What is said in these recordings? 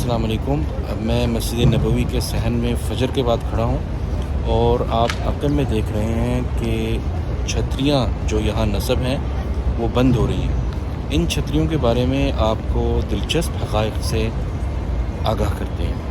अस्सलाम वालेकुम। अब मैं मस्जिद नबवी के सहन में फ़जर के बाद खड़ा हूँ और आप अक़ब में देख रहे हैं कि छतरियाँ जो यहाँ नस्ब हैं वो बंद हो रही हैं। इन छतरियों के बारे में आपको दिलचस्प हक़ाइक़ से आगाह करते हैं।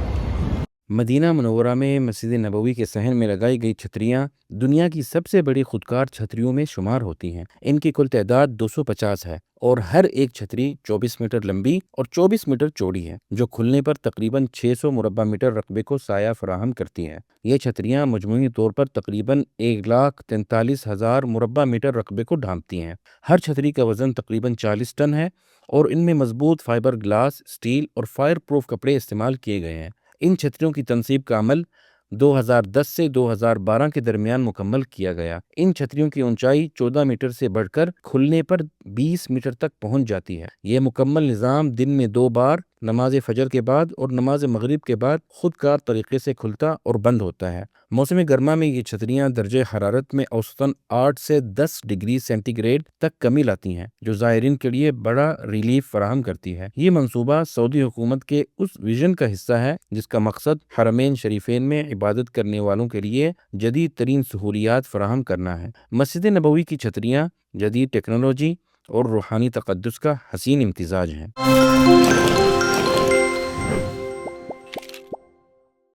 मदीना मुनव्वरा में मस्जिद नबवी के सहन में लगाई गई छतरियाँ दुनिया की सबसे बड़ी खुदकार छतरियों में शुमार होती हैं। इनकी कुल तादाद 250 है और हर एक छतरी 24 मीटर लंबी और 24 मीटर चौड़ी है, जो खुलने पर तकरीबन 600 मुरब्बा मीटर रकबे को साया फराहम करती हैं। ये छतरियाँ मजमूई तौर पर तकरीबन 1,43,000 मुरब्बा मीटर रकबे को ढांपती हैं। हर छतरी का वजन तकरीबन 40 टन है और इनमें मजबूत फाइबर ग्लास, स्टील और फायर प्रूफ कपड़े इस्तेमाल किए गए हैं। इन छतरियों की तनसीब का अमल 2010 से 2012 के दरमियान मुकम्मल किया गया। इन छतरियों की ऊंचाई 14 मीटर से बढ़कर खुलने पर 20 मीटर तक पहुंच जाती है। यह मुकम्मल निज़ाम दिन में 2 बार नमाज फजर के बाद और नमाज मगरिब के बाद खुदकार तरीके से खुलता और बंद होता है। मौसम गर्मा में ये छतरियाँ दर्जे हरारत में औसतन 8 से 10 डिग्री सेंटीग्रेड तक कमी लाती हैं, जो ज़ायरीन के लिए बड़ा रिलीफ फराहम करती है। ये मंसूबा सऊदी हुकूमत के उस विजन का हिस्सा है जिसका मकसद हरमैन शरीफेन में इबादत करने वालों के लिए जदीद तरीन सहूलियात फराहम करना है। मस्जिद नबवी की छतरियाँ जदीद टेक्नोलॉजी और रूहानी तक़द्दुस का हसीन इम्तिजाज हैं।